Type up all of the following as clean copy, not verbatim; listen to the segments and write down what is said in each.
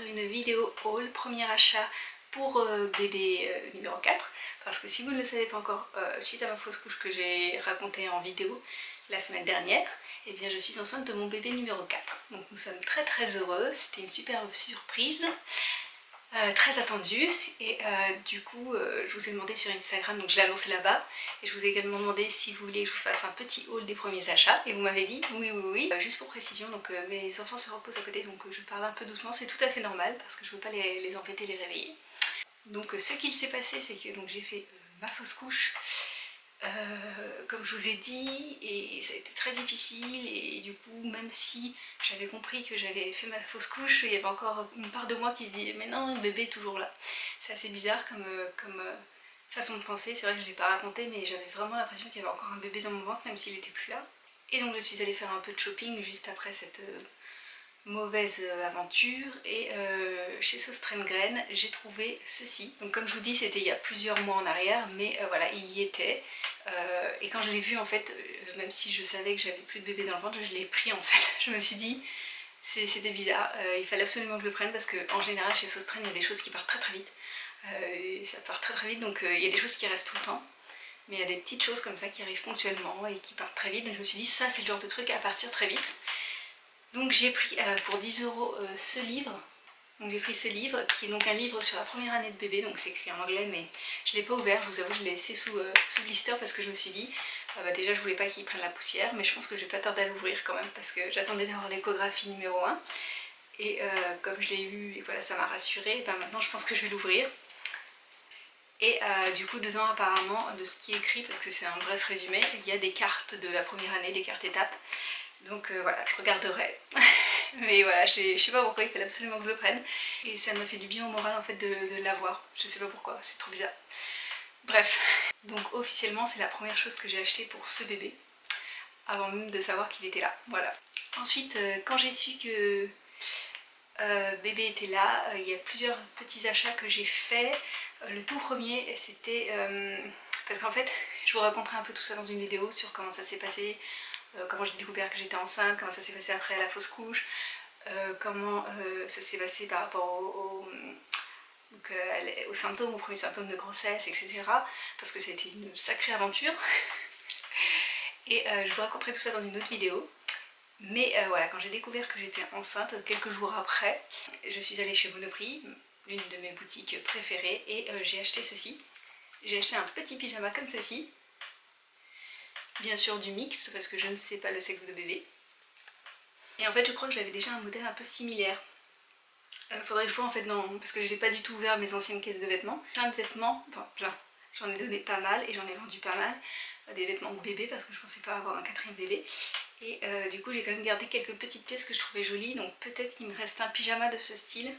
une vidéo haul, premier achat pour bébé numéro 4. Parce que si vous ne le savez pas encore, suite à ma fausse couche que j'ai racontée en vidéo la semaine dernière, eh bien je suis enceinte de mon bébé numéro 4. Donc nous sommes très heureux, c'était une superbe surprise. Très attendue et du coup je vous ai demandé sur Instagram, donc je l'ai annoncé là-bas, et je vous ai également demandé si vous voulez que je vous fasse un petit haul des premiers achats et vous m'avez dit oui. Juste pour précision, donc mes enfants se reposent à côté, donc je parle un peu doucement, c'est tout à fait normal parce que je veux pas les embêter, les réveiller. Donc ce qu'il s'est passé, c'est que j'ai fait ma fausse couche comme je vous ai dit, et ça a été très difficile, et du coup même si j'avais compris que j'avais fait ma fausse couche, il y avait encore une part de moi qui se dit mais non, le bébé est toujours là. C'est assez bizarre comme façon de penser. C'est vrai que je ne l'ai pas raconté, mais j'avais vraiment l'impression qu'il y avait encore un bébé dans mon ventre même s'il n'était plus là. Et donc je suis allée faire un peu de shopping juste après cette mauvaise aventure, et chez Søstrene j'ai trouvé ceci. Donc comme je vous dis, c'était il y a plusieurs mois en arrière, mais voilà, il y était. Et quand je l'ai vu, en fait, même si je savais que j'avais plus de bébé dans le ventre, je l'ai pris en fait. Je me suis dit, c'était bizarre, il fallait absolument que je le prenne parce qu'en général chez Søstrene il y a des choses qui partent très vite. Et ça part très vite, donc il y a des choses qui restent tout le temps. Mais il y a des petites choses comme ça qui arrivent ponctuellement et qui partent très vite. Donc je me suis dit, ça c'est le genre de truc à partir très vite. Donc j'ai pris pour 10 € ce livre. Donc j'ai pris ce livre qui est donc un livre sur la première année de bébé, donc c'est écrit en anglais, mais je ne l'ai pas ouvert, je vous avoue, je l'ai laissé sous blister parce que je me suis dit, déjà je voulais pas qu'il prenne la poussière, mais je pense que je vais pas tarder à l'ouvrir quand même parce que j'attendais d'avoir l'échographie numéro 1. Et comme je l'ai eu et voilà, ça m'a rassurée, ben maintenant je pense que je vais l'ouvrir. Et du coup dedans apparemment, de ce qui est écrit, parce que c'est un bref résumé, il y a des cartes de la première année, des cartes étapes. Donc voilà, je regarderai. Mais voilà, je sais pas pourquoi, il fallait absolument que je le prenne. Et ça m'a fait du bien au moral en fait de l'avoir. Je sais pas pourquoi, c'est trop bizarre. Bref, donc officiellement c'est la première chose que j'ai achetée pour ce bébé, avant même de savoir qu'il était là, voilà. Ensuite, quand j'ai su que bébé était là, il y a plusieurs petits achats que j'ai faits. Le tout premier, c'était... parce qu'en fait, je vous raconterai un peu tout ça dans une vidéo sur comment ça s'est passé, comment j'ai découvert que j'étais enceinte, comment ça s'est passé après la fausse couche, comment ça s'est passé par rapport aux symptômes, aux premiers symptômes de grossesse, etc. Parce que ça a été une sacrée aventure. Et je vous raconterai tout ça dans une autre vidéo. Mais voilà, quand j'ai découvert que j'étais enceinte, quelques jours après, je suis allée chez Monoprix, l'une de mes boutiques préférées, et j'ai acheté ceci. J'ai acheté un petit pyjama comme ceci. Bien sûr du mixte, parce que je ne sais pas le sexe de bébé. Et en fait je crois que j'avais déjà un modèle un peu similaire. Faudrait que je vois en fait, non, parce que j'ai pas du tout ouvert mes anciennes caisses de vêtements. Plein de vêtements, enfin plein, j'en ai donné pas mal et j'en ai vendu pas mal. Des vêtements de bébé parce que je pensais pas avoir un quatrième bébé. Et du coup j'ai quand même gardé quelques petites pièces que je trouvais jolies, donc peut-être qu'il me reste un pyjama de ce style.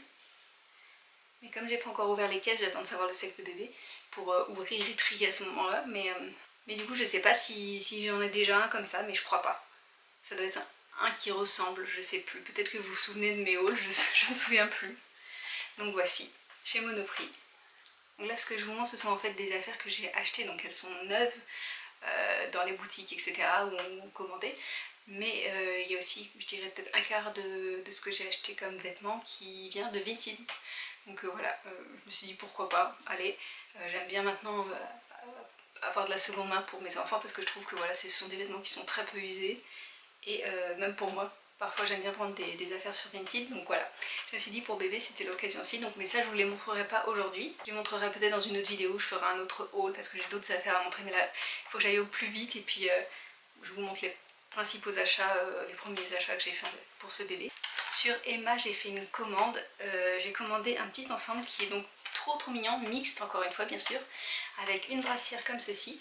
Mais comme j'ai pas encore ouvert les caisses, j'attends de savoir le sexe de bébé pour ouvrir et trier à ce moment-là. Mais du coup je sais pas si j'en ai déjà un comme ça, mais je crois pas. Ça doit être un qui ressemble, je sais plus. Peut-être que vous vous souvenez de mes hauls, je me souviens plus. Donc voici, chez Monoprix. Donc là ce que je vous montre, ce sont en fait des affaires que j'ai achetées, donc elles sont neuves dans les boutiques, etc. où on commandait. Mais il y a aussi, je dirais peut-être un quart de ce que j'ai acheté comme vêtements qui vient de Vinted. Donc voilà, je me suis dit pourquoi pas, allez, j'aime bien maintenant avoir de la seconde main pour mes enfants parce que je trouve que voilà, ce sont des vêtements qui sont très peu usés. Et même pour moi, parfois j'aime bien prendre des affaires sur Vinted, donc voilà. Je me suis dit pour bébé c'était l'occasion aussi, donc mais ça je vous les montrerai pas aujourd'hui. Je les montrerai peut-être dans une autre vidéo, je ferai un autre haul parce que j'ai d'autres affaires à montrer, mais là il faut que j'aille au plus vite et puis je vous montre les principaux achats, les premiers achats que j'ai fait pour ce bébé. Sur Emma j'ai fait une commande, j'ai commandé un petit ensemble qui est donc trop mignon, mixte encore une fois bien sûr, avec une brassière comme ceci,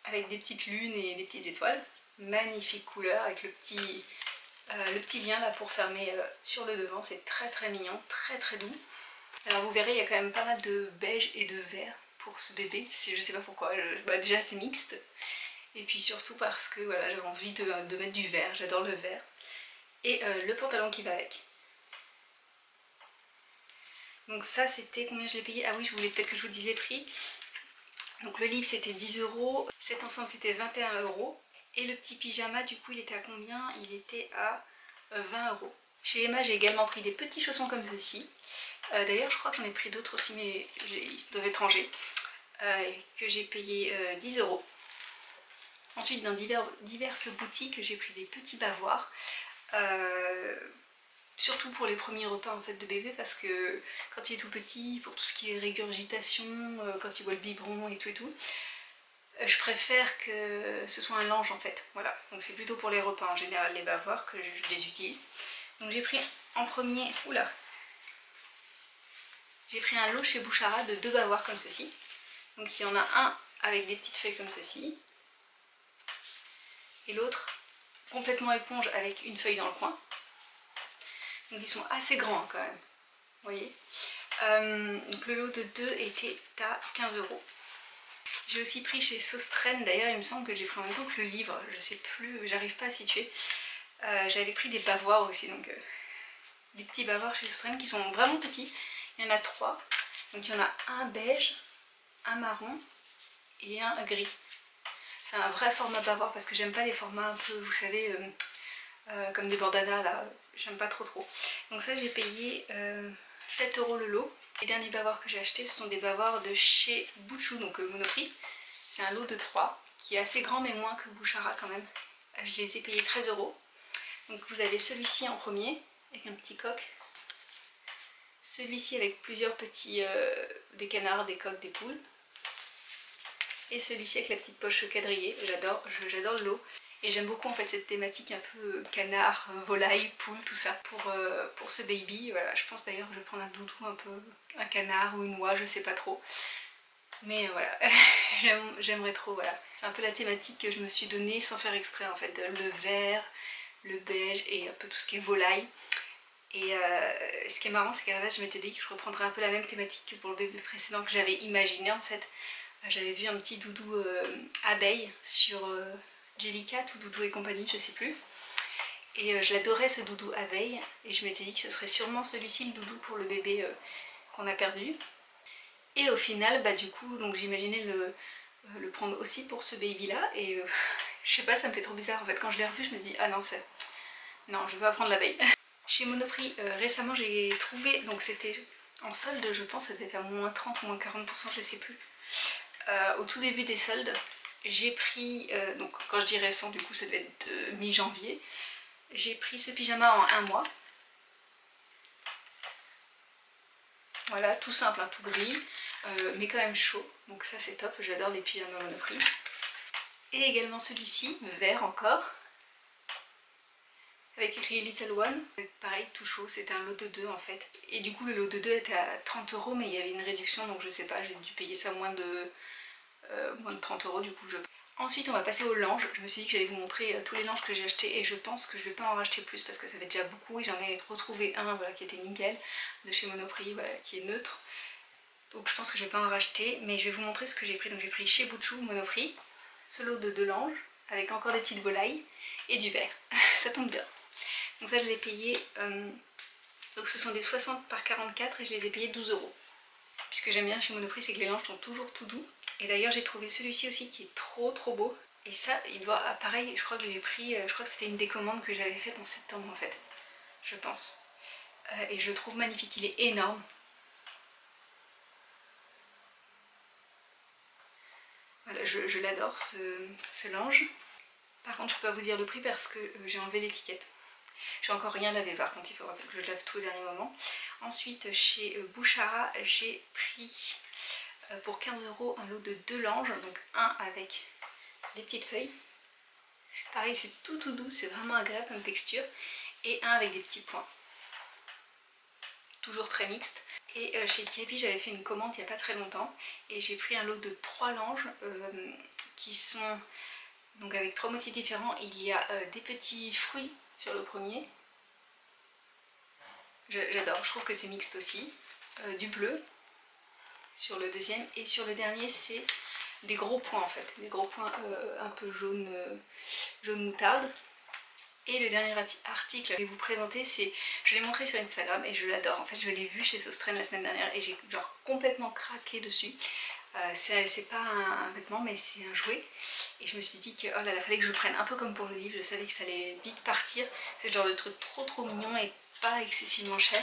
avec des petites lunes et des petites étoiles, magnifique couleur avec le petit lien là pour fermer sur le devant, c'est très mignon, très doux. Alors vous verrez il y a quand même pas mal de beige et de vert pour ce bébé, je sais pas pourquoi, déjà c'est mixte, et puis surtout parce que voilà, j'avais envie de mettre du vert, j'adore le vert, et le pantalon qui va avec. Donc ça c'était combien je l'ai payé? Ah oui, je voulais peut-être que je vous dise les prix. Donc le livre c'était 10 €, cet ensemble c'était 21 €. Et le petit pyjama du coup il était à combien? Il était à 20 €. Chez Emma j'ai également pris des petits chaussons comme ceci. D'ailleurs je crois que j'en ai pris d'autres aussi mais ils doivent être rangés. Que j'ai payé 10 €. Ensuite dans diverses boutiques j'ai pris des petits bavoirs. Surtout pour les premiers repas en fait de bébé parce que quand il est tout petit, pour tout ce qui est régurgitation, quand il boit le biberon et tout, je préfère que ce soit un lange en fait. Voilà, donc c'est plutôt pour les repas en général les bavoirs que je les utilise. Donc j'ai pris en premier, j'ai pris un lot chez Bouchara de 2 bavoirs comme ceci. Donc il y en a un avec des petites feuilles comme ceci et l'autre complètement éponge avec une feuille dans le coin. Donc ils sont assez grands hein, quand même, vous voyez. Donc le lot de 2 était à 15 €. J'ai aussi pris chez Sostren, d'ailleurs il me semble que j'ai pris en même temps que le livre, je sais plus, j'arrive pas à situer. J'avais pris des bavoirs aussi, donc des petits bavoirs chez Sostren qui sont vraiment petits. Il y en a 3, donc il y en a un beige, un marron et un gris. C'est un vrai format bavoir parce que j'aime pas les formats un peu, vous savez, comme des bandanas là, j'aime pas trop. Donc ça j'ai payé 7 € le lot. Les derniers bavoirs que j'ai achetés ce sont des bavoirs de chez Bouchou, donc Monoprix. C'est un lot de 3 qui est assez grand mais moins que Bouchara quand même. Je les ai payés 13 €. Donc vous avez celui-ci en premier avec un petit coq. Celui-ci avec plusieurs petits, des canards, des coqs, des poules. Et celui-ci avec la petite poche quadrillée, j'adore le lot. Et j'aime beaucoup en fait cette thématique un peu canard, volaille, poule, tout ça pour ce baby. Voilà, je pense d'ailleurs que je vais prendre un doudou un peu, un canard ou une oie, je sais pas trop. Mais voilà, j'aimerais trop, voilà. C'est un peu la thématique que je me suis donnée sans faire exprès en fait. Le vert, le beige et un peu tout ce qui est volaille. Et ce qui est marrant c'est qu'à la base je m'étais dit que je reprendrais un peu la même thématique que pour le bébé précédent que j'avais imaginé en fait. J'avais vu un petit doudou abeille sur Jellycat ou Doudou et compagnie, je sais plus. Et je l'adorais ce doudou abeille et je m'étais dit que ce serait sûrement celui-ci le doudou pour le bébé qu'on a perdu. Et au final, bah du coup, donc j'imaginais le prendre aussi pour ce baby là et je sais pas, ça me fait trop bizarre en fait. Quand je l'ai revu, je me dis ah non, non, je veux pas prendre l'abeille. Chez Monoprix, récemment j'ai trouvé, donc c'était en solde, je pense, ça devait être à moins 30 ou moins 40%, je sais plus. Au tout début des soldes, j'ai pris, donc quand je dis récent du coup ça devait être mi-janvier, j'ai pris ce pyjama en 1 mois. Voilà, tout simple, hein, tout gris, mais quand même chaud, donc ça c'est top, j'adore les pyjamas Monoprix. Et également celui-ci, vert encore, avec écrit Little One, pareil tout chaud, c'était un lot de 2 en fait. Et du coup le lot de 2 était à 30 € mais il y avait une réduction donc je sais pas, j'ai dû payer ça moins de 30 € du coup je... Ensuite on va passer aux langes. Je me suis dit que j'allais vous montrer tous les langes que j'ai achetés et je pense que je vais pas en racheter plus parce que ça fait déjà beaucoup et j'en ai retrouvé un voilà, qui était nickel de chez Monoprix, voilà, qui est neutre. Donc je pense que je vais pas en racheter mais je vais vous montrer ce que j'ai pris. Donc j'ai pris chez Bouchou Monoprix, ce lot de 2 langes avec encore des petites volailles et du verre. Ça tombe bien. Donc ça je l'ai payé, donc ce sont des 60 par 44 et je les ai payés 12 €. Puisque j'aime bien chez Monoprix c'est que les langes sont toujours tout doux. Et d'ailleurs j'ai trouvé celui-ci aussi qui est trop beau. Et ça il doit, pareil je crois que je l'ai pris, je crois que c'était une des commandes que j'avais faite en septembre en fait. Je pense. Et je le trouve magnifique, il est énorme. Voilà, je l'adore ce linge. Par contre je peux pas vous dire le prix parce que j'ai enlevé l'étiquette. J'ai encore rien lavé par contre, il faudra que je lave tout au dernier moment. Ensuite chez Bouchara j'ai pris pour 15 € un lot de 2 langes, donc un avec des petites feuilles. Pareil c'est tout doux, c'est vraiment agréable comme texture. Et un avec des petits points. Toujours très mixte. Et chez Kiabi j'avais fait une commande il n'y a pas très longtemps et j'ai pris un lot de 3 langes qui sont donc avec 3 motifs différents. Il y a des petits fruits sur le premier. J'adore, je trouve que c'est mixte aussi. Du bleu sur le deuxième et sur le dernier c'est des gros points en fait, des gros points un peu jaune moutarde. Et le dernier article que je vais vous présenter, c'est, je l'ai montré sur Instagram et je l'adore. En fait je l'ai vu chez Sostren la semaine dernière et j'ai genre complètement craqué dessus. C'est pas un vêtement mais c'est un jouet. Et je me suis dit que oh là là, fallait que je prenne un peu comme pour le livre, je savais que ça allait vite partir. C'est le genre de truc trop mignon et pas excessivement cher.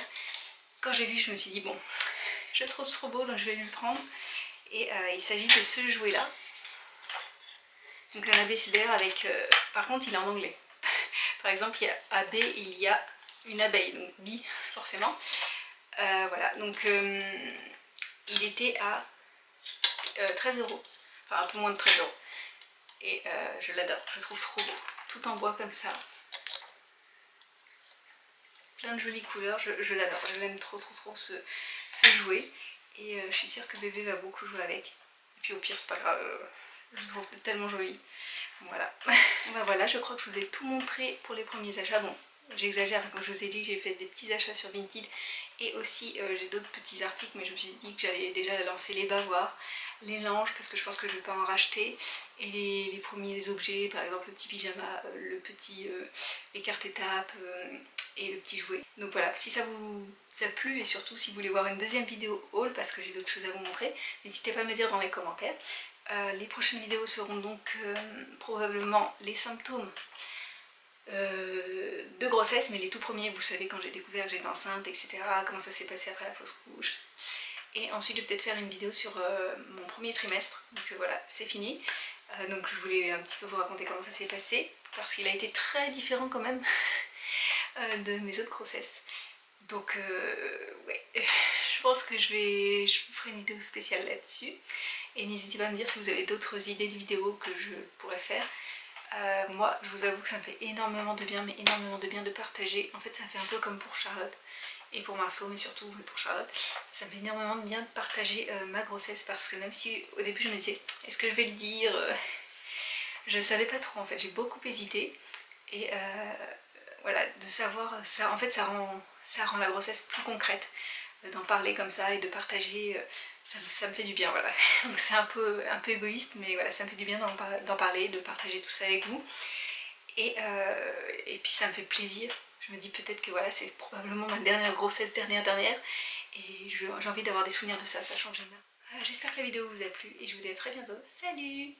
Quand j'ai vu, je me suis dit bon, je le trouve trop beau donc je vais lui le prendre. Et il s'agit de ce jouet là. Donc un abécédaire avec... par contre il est en anglais. Par exemple il y a AB, il y a une abeille, donc bi forcément. Voilà, donc il était à 13 €, enfin un peu moins de 13 €. Et je l'adore, je le trouve trop beau. Tout en bois comme ça. Plein de jolies couleurs, je l'adore, je l'aime trop ce jouet. Et je suis sûre que bébé va beaucoup jouer avec. Et puis au pire c'est pas grave, je le trouve tellement joli. Voilà. Bah voilà, je crois que je vous ai tout montré pour les premiers achats. Bon, j'exagère, comme je vous ai dit, j'ai fait des petits achats sur Vinted. Et aussi j'ai d'autres petits articles, mais je me suis dit que j'allais déjà lancer les bavoirs, les langes, parce que je pense que je vais pas en racheter. Et les premiers objets, par exemple le petit pyjama, le petit écarte-étape et le petit jouet. Donc voilà, si ça vous a plu et surtout si vous voulez voir une deuxième vidéo haul, parce que j'ai d'autres choses à vous montrer, n'hésitez pas à me dire dans les commentaires. Les prochaines vidéos seront donc probablement les symptômes de grossesse, mais les tout premiers, vous savez, quand j'ai découvert que j'étais enceinte, etc., comment ça s'est passé après la fausse couche. Et ensuite je vais peut-être faire une vidéo sur mon premier trimestre, donc voilà, c'est fini. Donc je voulais un petit peu vous raconter comment ça s'est passé, parce qu'il a été très différent quand même de mes autres grossesses. Donc ouais, je pense que je vous ferai une vidéo spéciale là-dessus. Et n'hésitez pas à me dire si vous avez d'autres idées de vidéos que je pourrais faire. Moi, je vous avoue que ça me fait énormément de bien, mais énormément de bien de partager. En fait, ça fait un peu comme pour Charlotte et pour Marceau, mais surtout pour Charlotte. Ça me fait énormément de bien de partager ma grossesse, parce que même si au début je me disais, est-ce que je vais le dire, je ne savais pas trop en fait, j'ai beaucoup hésité. Et voilà, de savoir, ça, en fait ça rend la grossesse plus concrète, d'en parler comme ça et de partager, ça me fait du bien, voilà. Donc c'est un peu égoïste, mais voilà, ça me fait du bien d'en parler, de partager tout ça avec vous. Et puis ça me fait plaisir, je me dis peut-être que voilà, c'est probablement ma dernière grossesse, dernière, et j'ai envie d'avoir des souvenirs de ça, sachant que j'aime bien. J'espère que la vidéo vous a plu et je vous dis à très bientôt, salut!